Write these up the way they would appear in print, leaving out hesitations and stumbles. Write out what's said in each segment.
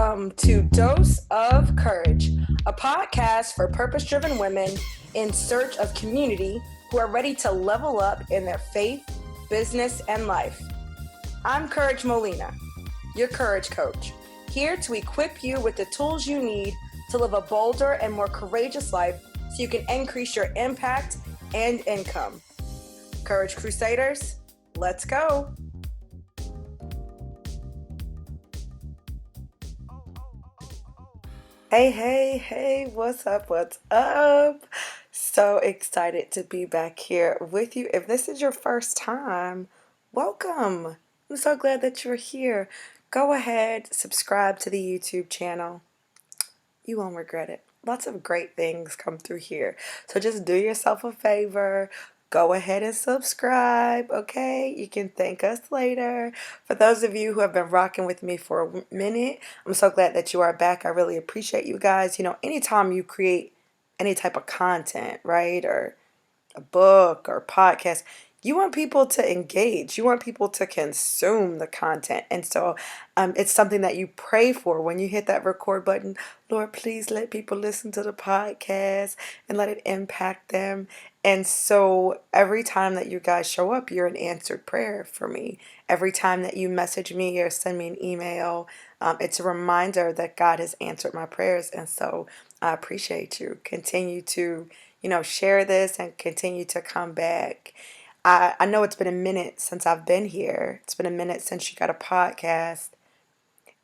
Welcome to Dose of Courage, a podcast for purpose driven women in search of community who are ready to level up in their faith, business, and life. I'm Courage Molina, your courage coach, here to equip you with the tools you need to live a bolder and more courageous life so you can increase your impact and income. Courage Crusaders, let's go. Hey, what's up? What's up? So excited to be back here with you. If this is your first time, welcome. I'm so glad that you're here. Go ahead, subscribe to the YouTube channel. You won't regret it. Lots of great things come through here. So just do yourself a favor. Go ahead and subscribe, okay? You can thank us later. For those of you who have been rocking with me for a minute, I'm so glad that you are back. I really appreciate you guys. Anytime you create any type of content, right, or a book or podcast, you want people to engage. You want people to consume the content. And so it's something that you pray for when you hit that record button. Lord, please let people listen to the podcast and let it impact them. And so every time that you guys show up, you're an answered prayer for me. Every time that you message me or send me an email, it's a reminder that God has answered my prayers. And so I appreciate you. Continue to share this and continue to come back. I know it's been a minute since I've been here. It's been a minute since you got a podcast.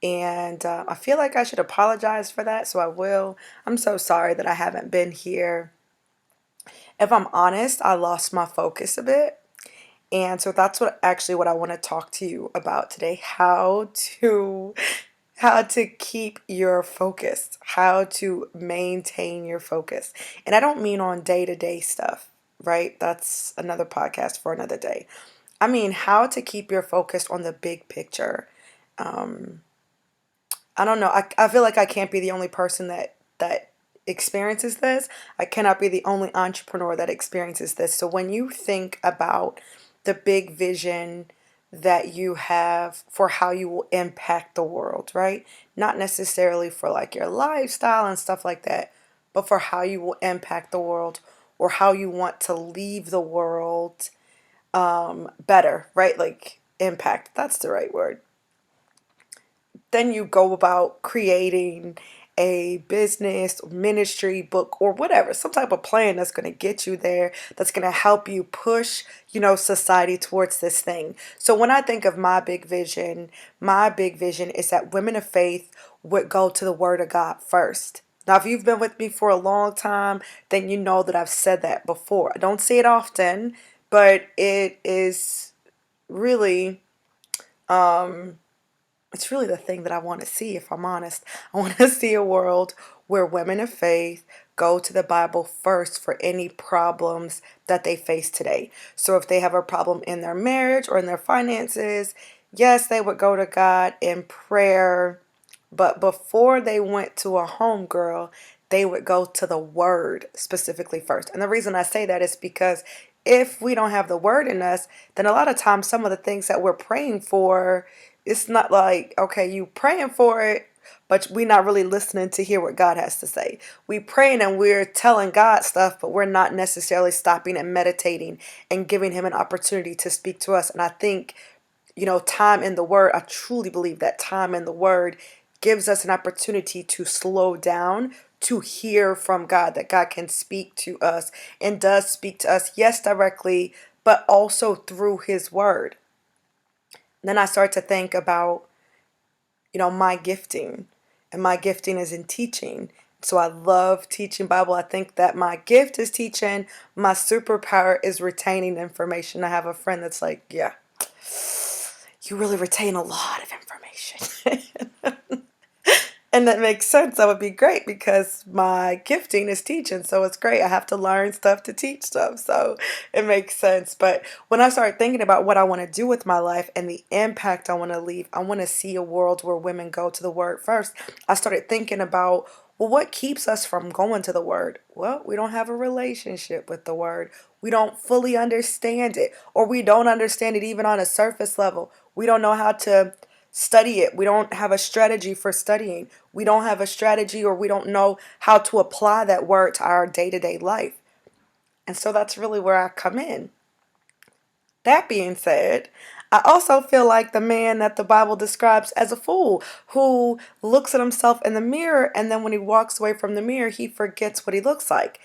And I feel like I should apologize for that, so I will. I'm so sorry that I haven't been here. If I'm honest, I lost my focus a bit. And so that's what I want to talk to you about today. How to keep your focus, how to maintain your focus. And I don't mean on day-to-day stuff, right? That's another podcast for another day. I mean how to keep your focus on the big picture. I don't know. I feel like I can't be the only person that experiences this. I cannot be the only entrepreneur that experiences this. So when you think about the big vision that you have for how you will impact the world, right? Not necessarily for like your lifestyle and stuff like that, but for how you will impact the world or how you want to leave the world better, right? Like impact, that's the right word. Then you go about creating a business, ministry, book, or whatever, some type of plan that's going to get you there, that's going to help you push, society towards this thing. So when I think of my big vision is that women of faith would go to the Word of God first. Now, if you've been with me for a long time, then you know that I've said that before. I don't say it often, but it is really it's really the thing that I want to see, if I'm honest. I want to see a world where women of faith go to the Bible first for any problems that they face today. So if they have a problem in their marriage or in their finances, yes, they would go to God in prayer. But before they went to a homegirl, they would go to the Word specifically first. And the reason I say that is because if we don't have the Word in us, then a lot of times some of the things that we're praying for, it's not like, okay, you praying for it, but we're not really listening to hear what God has to say. We praying and we're telling God stuff, but we're not necessarily stopping and meditating and giving Him an opportunity to speak to us. And I think, time in the Word, I truly believe that time in the Word gives us an opportunity to slow down, to hear from God, that God can speak to us and does speak to us, yes, directly, but also through His Word. Then I start to think about, my gifting. And my gifting is in teaching. So I love teaching Bible. I think that my gift is teaching. My superpower is retaining information. I have a friend that's like, yeah, you really retain a lot of information. And that makes sense. That would be great because my gifting is teaching. So it's great. I have to learn stuff to teach stuff. So it makes sense. But when I start thinking about what I want to do with my life and the impact I want to leave, I want to see a world where women go to the Word first. I started thinking about, well, what keeps us from going to the Word? Well, we don't have a relationship with the Word. We don't fully understand it, or we don't understand it even on a surface level. We don't know how to study it. We don't have a strategy for studying. We don't have a strategy, or we don't know how to apply that word to our day-to-day life. And so that's really where I come in. That being said, I also feel like the man that the Bible describes as a fool, who looks at himself in the mirror, and then when he walks away from the mirror, he forgets what he looks like.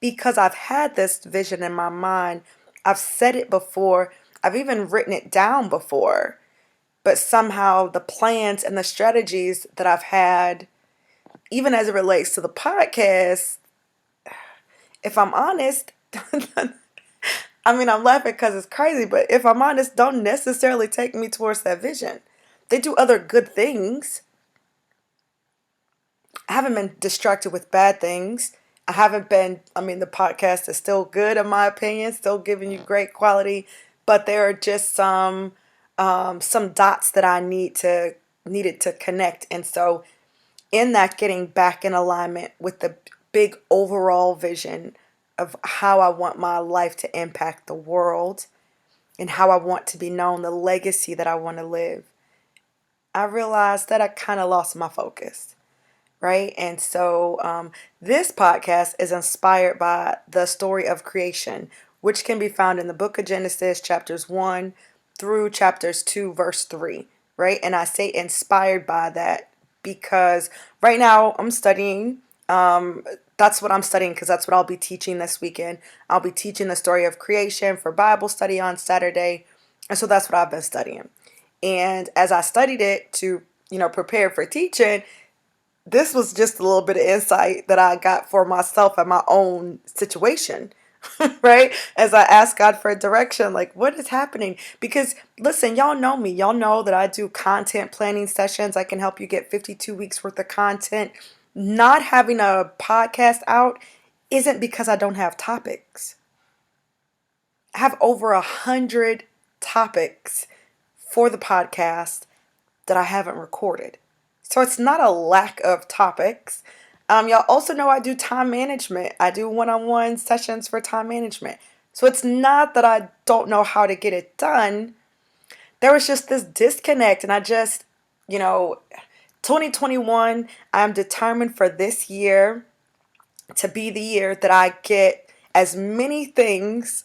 Because I've had this vision in my mind, I've said it before, I've even written it down before, but somehow the plans and the strategies that I've had, even as it relates to the podcast, if I'm honest, I mean, I'm laughing because it's crazy, but if I'm honest, don't necessarily take me towards that vision. They do other good things. I haven't been distracted with bad things. I haven't been, I mean, the podcast is still good in my opinion, still giving you great quality, but there are just some dots that I needed to connect. And so in that, getting back in alignment with the big overall vision of how I want my life to impact the world and how I want to be known, the legacy that I want to live, I realized that I kind of lost my focus, right? And so this podcast is inspired by the story of creation, which can be found in the book of Genesis, chapters 1 through chapters 2, verse 3, right? And I say inspired by that because right now I'm studying. That's what I'm studying because that's what I'll be teaching this weekend. I'll be teaching the story of creation for Bible study on Saturday. And so that's what I've been studying. And as I studied it to, prepare for teaching, this was just a little bit of insight that I got for myself and my own situation, right? As I asked God for direction, like, what is happening? Because listen, y'all know me. Y'all know that I do content planning sessions. I can help you get 52 weeks worth of content. Not having a podcast out isn't because I don't have topics. I have over 100 topics for the podcast that I haven't recorded. So it's not a lack of topics. Y'all also know I do time management. I do one-on-one sessions for time management. So it's not that I don't know how to get it done. There was just this disconnect, and I just, 2021, I'm determined for this year to be the year that I get as many things,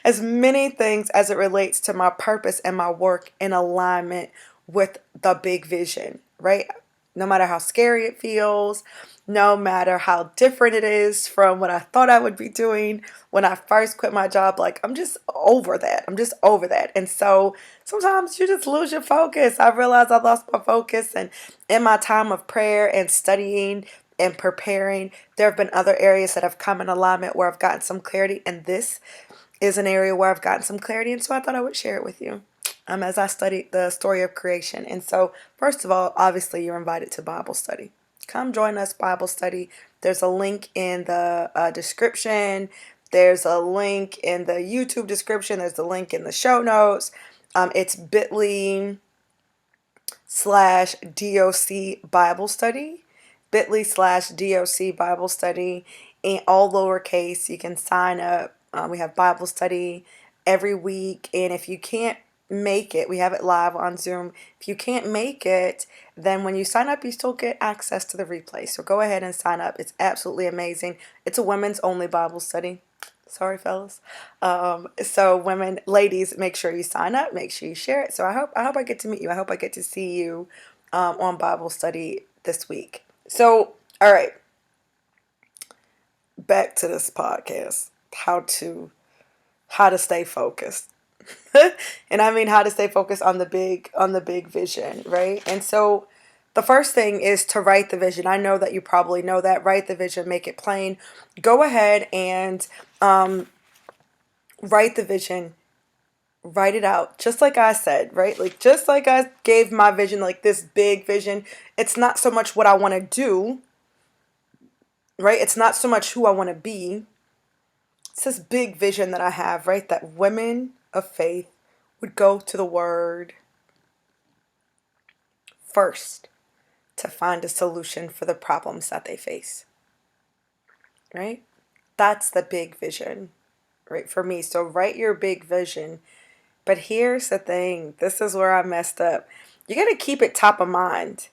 as many things as it relates to my purpose and my work in alignment with the big vision, right? No matter how scary it feels, no matter how different it is from what I thought I would be doing when I first quit my job, like I'm just over that. I'm just over that. And so sometimes you just lose your focus. I realized I lost my focus, and in my time of prayer and studying and preparing, there have been other areas that have come in alignment where I've gotten some clarity, and this is an area where I've gotten some clarity, and so I thought I would share it with you as I studied the story of creation. And so, first of all, obviously, you're invited to Bible study. Come join us, Bible study. There's a link in the description. There's a link in the YouTube description. There's a link in the show notes. It's bit.ly/DOC Bible study. bit.ly/DOC Bible study. And all lowercase. You can sign up. We have Bible study every week. And if you can't make it, we have it live on Zoom. If you can't make it, then when you sign up, you still get access to the replay. So go ahead and sign up. It's absolutely amazing. It's a women's only Bible study. Sorry, fellas. So women, ladies, make sure you sign up. Make sure you share it. So I hope I get to meet you. I hope I get to see you on Bible study this week. So, all right, back to this podcast. How to stay focused. And I mean how to stay focused on the big vision, right? And so the first thing is to write the vision. I know that you probably know that. Write the vision, make it plain. Go ahead and write the vision. Write it out, just like I said, right? Like just like I gave my vision, like this big vision. It's not so much what I want to do, right? It's not so much who I want to be. It's this big vision that I have, right? That women of faith would go to the Word first to find a solution for the problems that they face, right? That's the big vision, right, for me. So write your big vision. But here's the thing. This is where I messed up. You got to keep it top of mind.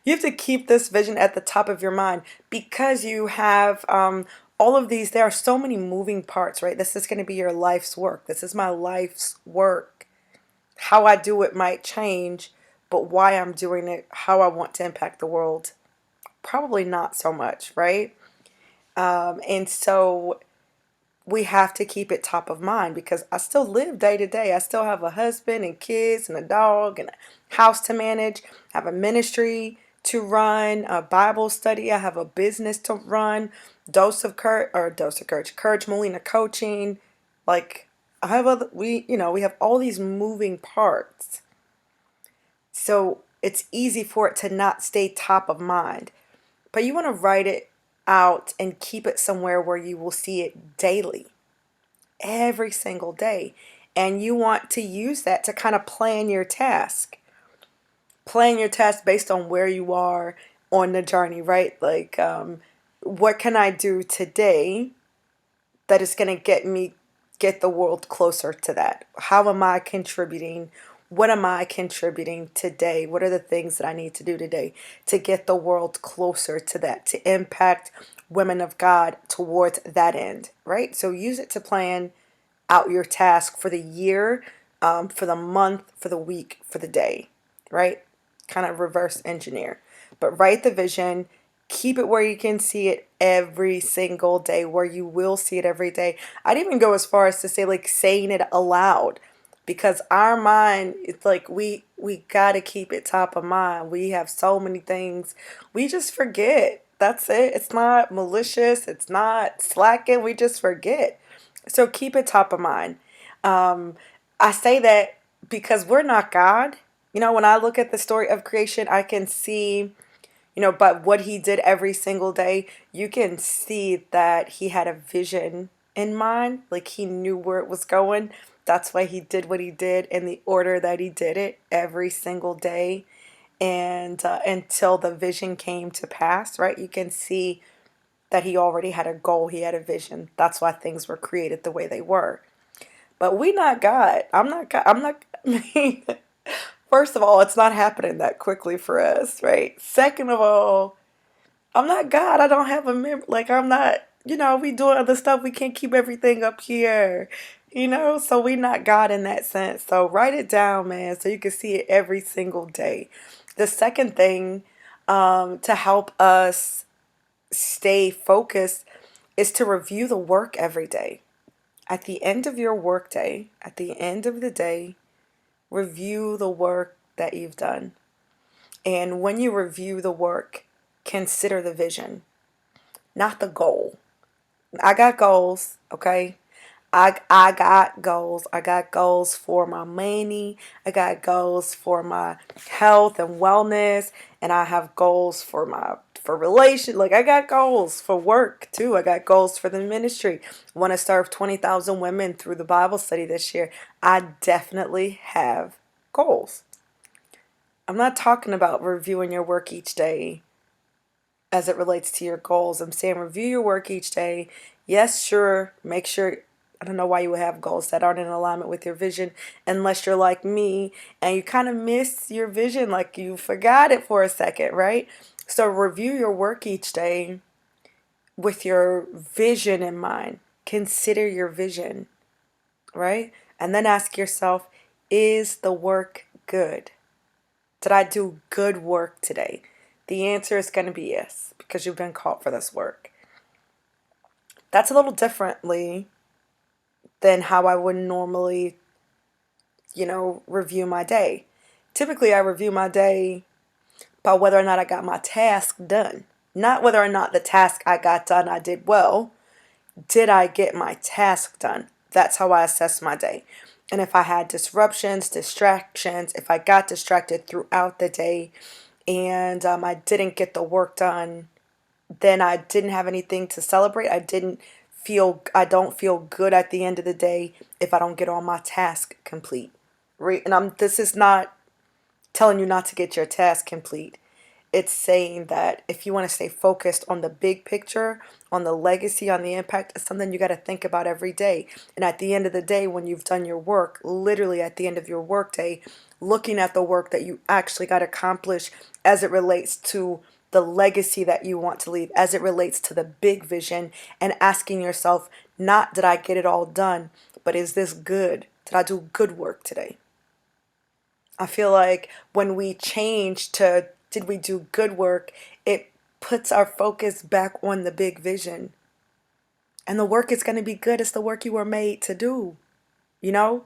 You have to keep this vision at the top of your mind because you have all of these. There are so many moving parts, right? This is going to be your life's work. This is my life's work. How I do it might change, but why I'm doing it, how I want to impact the world, probably not so much, right? And so we have to keep it top of mind because I still live day to day. I still have a husband and kids and a dog and a house to manage. I have a ministry to run, a Bible study. I have a business to run. Dose of Courage, Courage Molina coaching. Like I have other, we have all these moving parts. So it's easy for it to not stay top of mind. But you want to write it out and keep it somewhere where you will see it daily, every single day. And you want to use that to kind of plan your task. Plan your task based on where you are on the journey, right? Like, what can I do today that is going to get the world closer to that? How am I contributing? What am I contributing today? What are the things that I need to do today to get the world closer to that, to impact women of God towards that end, right? So use it to plan out your task for the year, for the month, for the week, for the day, right? Kind of reverse engineer. But write the vision, keep it where you can see it every single day, where you will see it every day. I'd even go as far as to say like saying it aloud because our mind, it's like we got to keep it top of mind. We have so many things we just forget. That's it. It's not malicious, it's not slacking, we just forget. So keep it top of mind. um, I say that because we're not God. When I look at the story of creation, I can see, but what he did every single day, you can see that he had a vision in mind. Like he knew where it was going. That's why he did what he did in the order that he did it every single day. And until the vision came to pass, right? You can see that he already had a goal, he had a vision. That's why things were created the way they were. But we not God. I'm not God. I'm not. I mean, first of all, it's not happening that quickly for us, right? Second of all, I'm not God. I don't have a mem. Like I'm not. We doing other stuff. We can't keep everything up here. So we not God in that sense. So write it down, man, so you can see it every single day. The second thing, to help us stay focused is to review the work every day. At the end of your workday, at the end of the day, review the work that you've done. And when you review the work, consider the vision, not the goal. I got goals, okay? I got goals. I got goals for my money. I got goals for my health and wellness, and I have goals for relation. Like I got goals for work too. I got goals for the ministry. I want to serve 20,000 women through the Bible study this year. I definitely have goals. I'm not talking about reviewing your work each day as it relates to your goals. I'm saying review your work each day. Yes, sure. Make sure. I don't know why you would have goals that aren't in alignment with your vision unless you're like me and you kind of miss your vision, like you forgot it for a second, right? So review your work each day with your vision in mind. Consider your vision, right? And then ask yourself, is the work good? Did I do good work today? The answer is going to be yes, because you've been called for this work. That's a little differently than how I would normally, review my day. Typically, I review my day by whether or not I got my task done. Not whether or not the task I got done I did well. Did I get my task done? That's how I assess my day. And if I had disruptions, distractions, if I got distracted throughout the day and I didn't get the work done, then I didn't have anything to celebrate. I don't feel good at the end of the day if I don't get all my task complete. Right? And this is not telling you not to get your task complete. it's saying that if you want to stay focused on the big picture, on the legacy, on the impact, it's something you got to think about every day. And at the end of the day, when you've done your work, literally at the end of your work day, looking at the work that you actually got accomplished as it relates to the legacy that you want to leave, as it relates to the big vision, and asking yourself, not did I get it all done, but is this good? Did I do good work today? I feel like when we change to did we do good work, it puts our focus back on the big vision. And the work is going to be good. It's the work you were made to do, you know?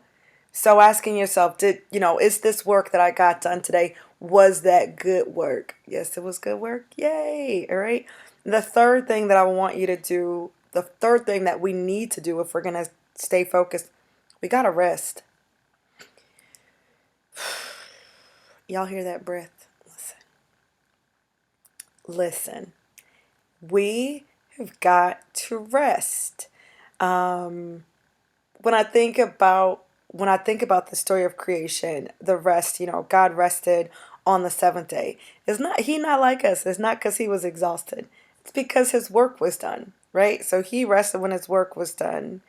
So asking yourself, is this work that I got done today, was that good work? Yes, it was good work. Yay. All right. The third thing that I want you to do, the third thing that we need to do if we're going to stay focused, we got to rest. Y'all hear that breath? Listen. We have got to rest. Um, when I think about the story of creation, the rest, God rested on the seventh day. It's not He not like us. It's not because he was exhausted. It's because his work was done, right? So he rested when his work was done.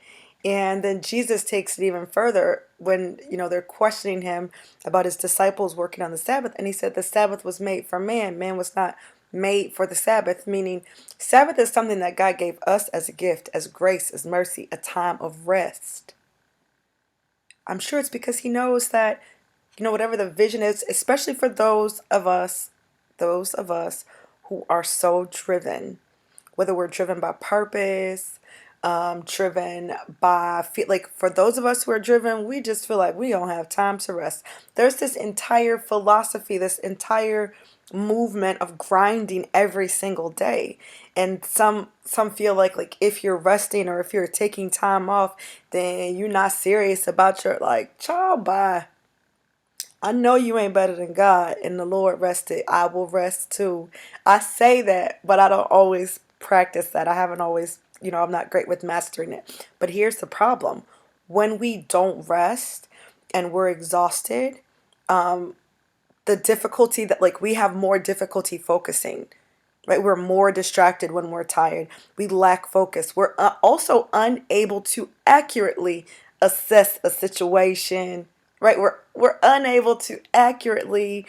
And then Jesus takes it even further when, they're questioning him about his disciples working on the Sabbath. And he said the Sabbath was made for man. Man was not made for the Sabbath, meaning Sabbath is something that God gave us as a gift, as grace, as mercy, a time of rest. I'm sure it's because he knows that, whatever the vision is, especially for those of us who are so driven, whether we're driven by purpose, driven by feel like for those of us who are driven, we just feel like we don't have time to rest. There's this entire philosophy, this entire movement of grinding every single day. And some feel like if you're resting or if you're taking time off, then you're not serious about your like, child, bye. I know you ain't better than God, and the Lord rested. I will rest too. I say that, but I don't always practice that. I haven't always, I'm not great with mastering it. But here's the problem. When we don't rest and we're exhausted, the difficulty that like we have more difficulty focusing, right? We're more distracted when we're tired. We lack focus. We're also unable to accurately assess a situation, right? We're unable to accurately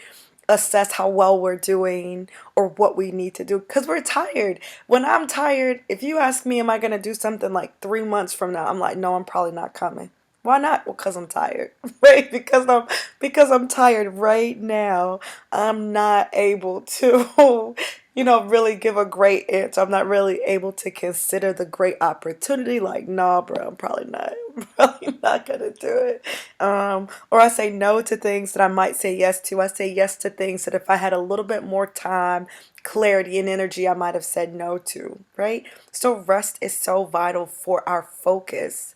assess how well we're doing or what we need to do because we're tired. When I'm tired, if you ask me, am I going to do something like 3 months from now? I'm like, no, I'm probably not coming. Why not? Well, because I'm tired, right? Because I'm tired right now. I'm not able to, really give a great answer. I'm not really able to consider the great opportunity. Like, nah, bro, I'm probably not. I'm probably not gonna do it. Or I say no to things that I might say yes to. I say yes to things that if I had a little bit more time, clarity, and energy, I might have said no to, right? So rest is so vital for our focus.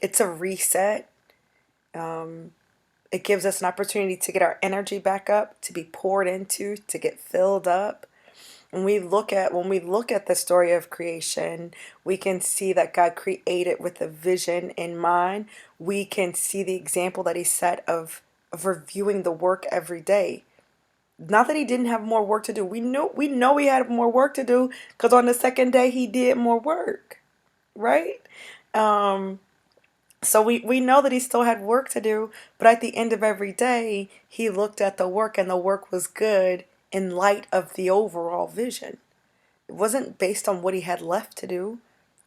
It's a reset. Um, it gives us an opportunity to get our energy back up, to be poured into, to get filled up. When we look at the story of creation, we can see that God created with a vision in mind. We can see the example that he set of reviewing the work every day. Not that he didn't have more work to do. We know he had more work to do because on the second day he did more work, right? Um, so we know that he still had work to do, but at the end of every day, he looked at the work and the work was good in light of the overall vision. It wasn't based on what he had left to do.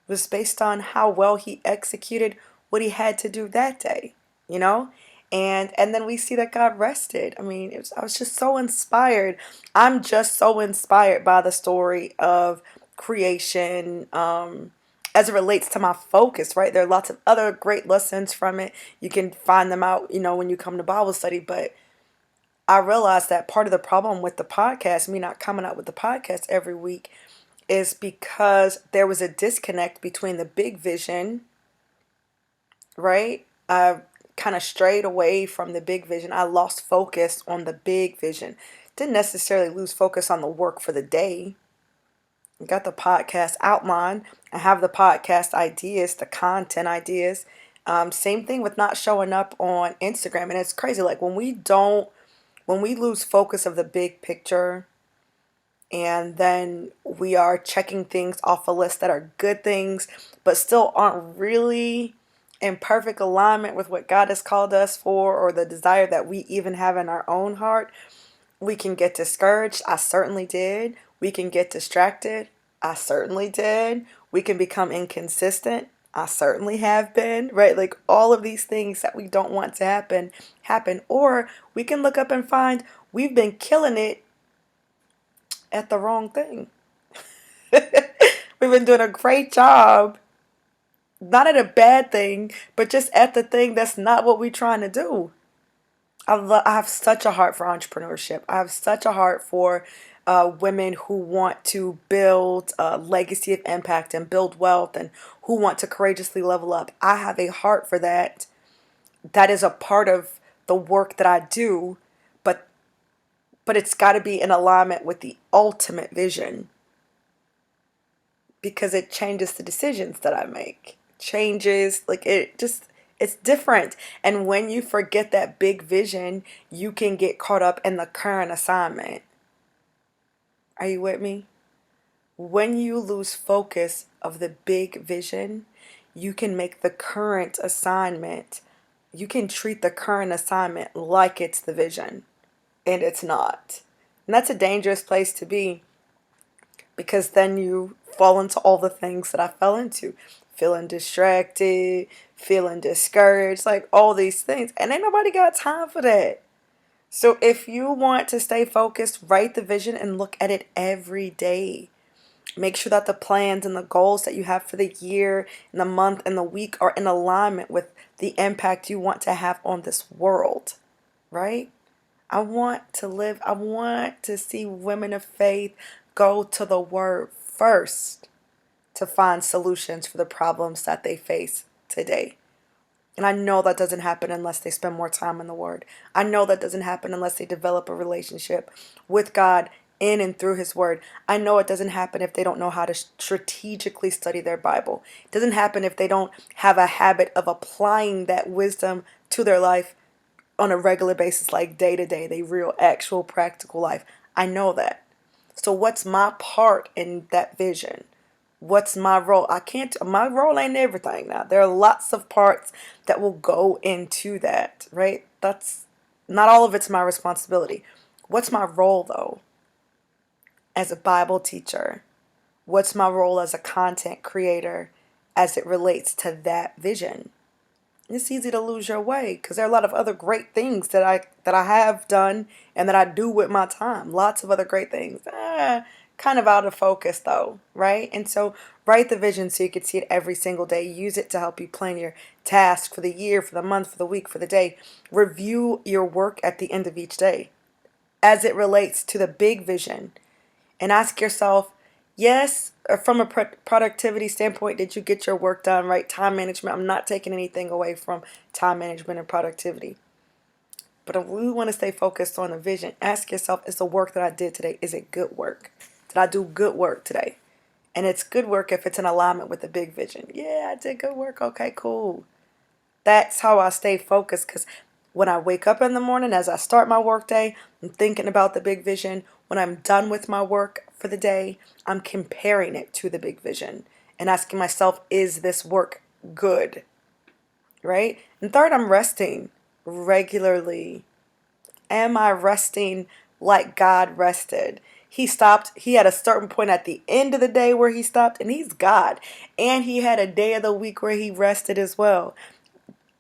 It was based on how well he executed what he had to do that day, you know? And then we see that God rested. I mean, I was just so inspired. I'm just so inspired by the story of creation, as it relates to my focus, right? There are lots of other great lessons from it. You can find them out, when you come to Bible study. But I realized that part of the problem with the podcast, me not coming out with the podcast every week, is because there was a disconnect between the big vision, right? I kind of strayed away from the big vision. I lost focus on the big vision. Didn't necessarily lose focus on the work for the day. I got the podcast outline. I have the podcast ideas, the content ideas. Same thing with not showing up on Instagram. And it's crazy. Like when we lose focus of the big picture, and then we are checking things off a list that are good things, but still aren't really in perfect alignment with what God has called us for or the desire that we even have in our own heart, we can get discouraged. I certainly did. We can get distracted. I certainly did. We can become inconsistent. I certainly have been, right? Like all of these things that we don't want to happen. Or we can look up and find we've been killing it at the wrong thing. We've been doing a great job, not at a bad thing, but just at the thing that's not what we're trying to do. I have such a heart for entrepreneurship. I have such a heart for women who want to build a legacy of impact and build wealth and who want to courageously level up. I have a heart for that. That is a part of the work that I do, but it's got to be in alignment with the ultimate vision because it changes the decisions that I make. Changes, like it just, it's different. And when you forget that big vision, you can get caught up in the current assignment. Are you with me? When you lose focus of the big vision, you can make the current assignment, you can treat the current assignment like it's the vision, and it's not. And that's a dangerous place to be because then you fall into all the things that I fell into. Feeling distracted, feeling discouraged, like all these things. And ain't nobody got time for that. So if you want to stay focused, write the vision and look at it every day. Make sure that the plans and the goals that you have for the year and the month and the week are in alignment with the impact you want to have on this world, right? I want to see women of faith go to the Word first to find solutions for the problems that they face today. And I know that doesn't happen unless they spend more time in the Word. I know that doesn't happen unless they develop a relationship with God in and through His Word. I know it doesn't happen if they don't know how to strategically study their Bible. It doesn't happen if they don't have a habit of applying that wisdom to their life on a regular basis, like day to day, they real, actual, practical life. I know that. So what's my part in that vision? What's my role? My role ain't everything now. There are lots of parts that will go into that, right? That's not all of it's my responsibility. What's my role though? As a Bible teacher, what's my role as a content creator as it relates to that vision? It's easy to lose your way because there are a lot of other great things that I have done and that I do with my time. Lots of other great things. Kind of out of focus though, right? And so write the vision so you can see it every single day. Use it to help you plan your task for the year, for the month, for the week, for the day. Review your work at the end of each day as it relates to the big vision and ask yourself, yes, from a productivity standpoint, did you get your work done right? Time management. I'm not taking anything away from time management and productivity. But if we want to stay focused on the vision, ask yourself, is the work that I did today, is it good work? Did I do good work today? And it's good work if it's in alignment with the big vision. Yeah, I did good work. Okay, cool. That's how I stay focused because when I wake up in the morning, as I start my work day, I'm thinking about the big vision. When I'm done with my work for the day, I'm comparing it to the big vision and asking myself, is this work good? Right? And third, I'm resting regularly. Am I resting like God rested? He stopped. He had a certain point at the end of the day where he stopped, and he's God. And he had a day of the week where he rested as well.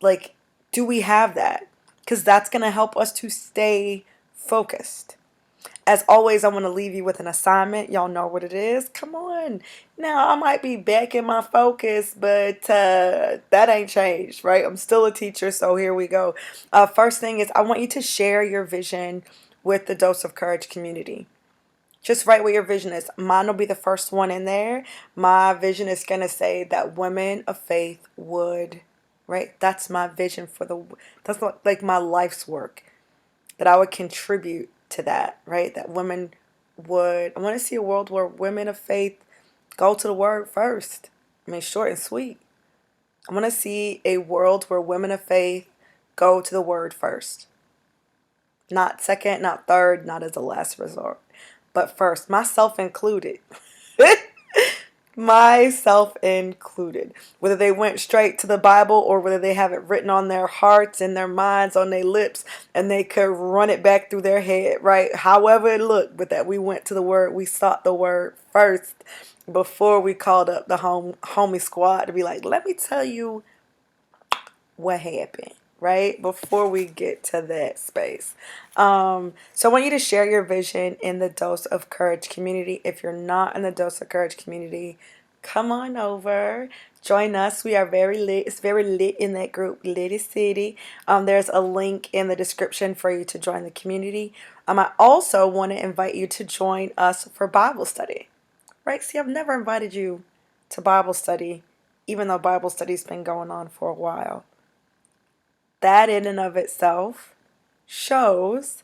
Like, do we have that? Because that's going to help us to stay focused. As always, I want to leave you with an assignment. Y'all know what it is. Come on. Now, I might be back in my focus, but that ain't changed, right? I'm still a teacher, so here we go. First thing is I want you to share your vision with the Dose of Courage community. Just write what your vision is. Mine will be the first one in there. My vision is going to say that women of faith would, right? That's my vision that's like my life's work, that I would contribute to that, right? That women I want to see a world where women of faith go to the Word first. I mean, short and sweet. I want to see a world where women of faith go to the Word first. Not second, not third, not as a last resort, But first, myself included. Myself included. Whether they went straight to the Bible or whether they have it written on their hearts and their minds, on their lips, and they could run it back through their head, right? However it looked, but that we went to the Word, we sought the Word first before we called up the homie squad to be like, let me tell you what happened, right? Before we get to that space. So I want you to share your vision in the Dose of Courage community. If you're not in the Dose of Courage community, come on over. Join us. We are very lit. It's very lit in that group, Litty City. There's a link in the description for you to join the community. I also want to invite you to join us for Bible study. Right? See, I've never invited you to Bible study, even though Bible study's been going on for a while. That in and of itself shows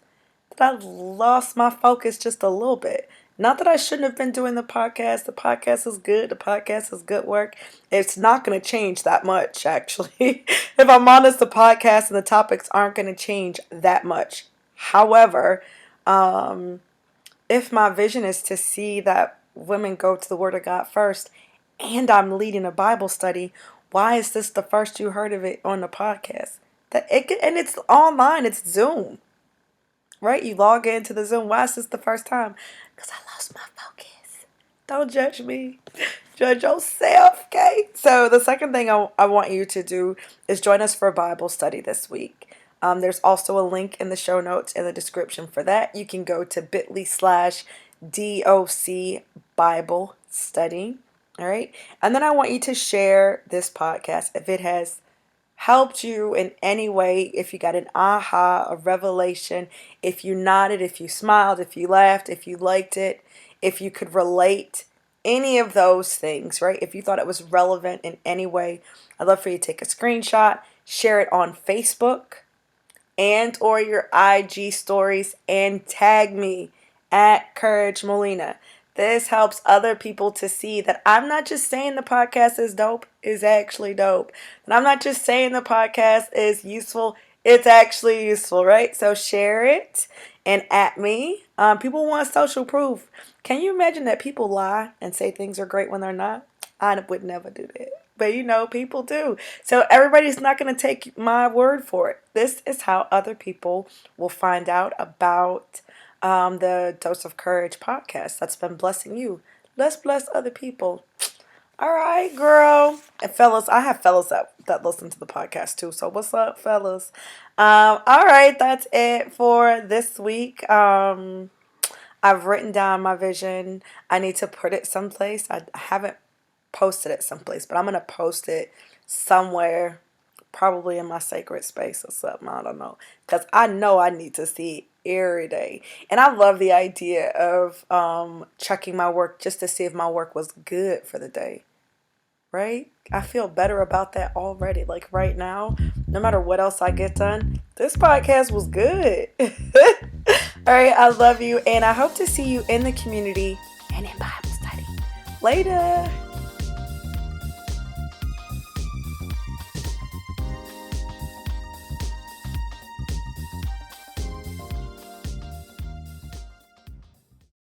that I've lost my focus just a little bit. Not that I shouldn't have been doing the podcast. The podcast is good. The podcast is good work. It's not going to change that much, actually. If I'm honest, the podcast and the topics aren't going to change that much. However, if my vision is to see that women go to the Word of God first, and I'm leading a Bible study, why is this the first you heard of it on the podcast? And it's online. It's Zoom, right? You log into the Zoom. Why is this the first time? Because I lost my focus. Don't judge me. Judge yourself, okay? So the second thing I want you to do is join us for a Bible study this week. There's also a link in the show notes in the description for that. You can go to bit.ly/DOC Bible study. All right. And then I want you to share this podcast if it has helped you in any way, if you got an aha, a revelation, if you nodded, if you smiled, if you laughed, if you liked it, if you could relate, any of those things, right? If you thought it was relevant in any way, I'd love for you to take a screenshot, share it on Facebook and or your IG stories, and tag me at Courage Molina. This helps other people to see that I'm not just saying the podcast is dope, it's actually dope. And I'm not just saying the podcast is useful, it's actually useful, right? So share it and at me. People want social proof. Can you imagine that people lie and say things are great when they're not? I would never do that. But people do. So everybody's not going to take my word for it. This is how other people will find out about the Dose of Courage podcast that's been blessing you. Let's bless other people. All right, girl. And fellas, I have fellas that listen to the podcast too. So what's up, fellas? All right, that's it for this week. I've written down my vision. I need to put it someplace. I haven't posted it someplace, but I'm going to post it somewhere, probably in my sacred space or something. I don't know. Because I know I need to see it every day. And I love the idea of checking my work just to see if my work was good for the day. Right? I feel better about that already. Like right now, no matter what else I get done, this podcast was good. All right, I love you, and I hope to see you in the community and in Bible study. Later.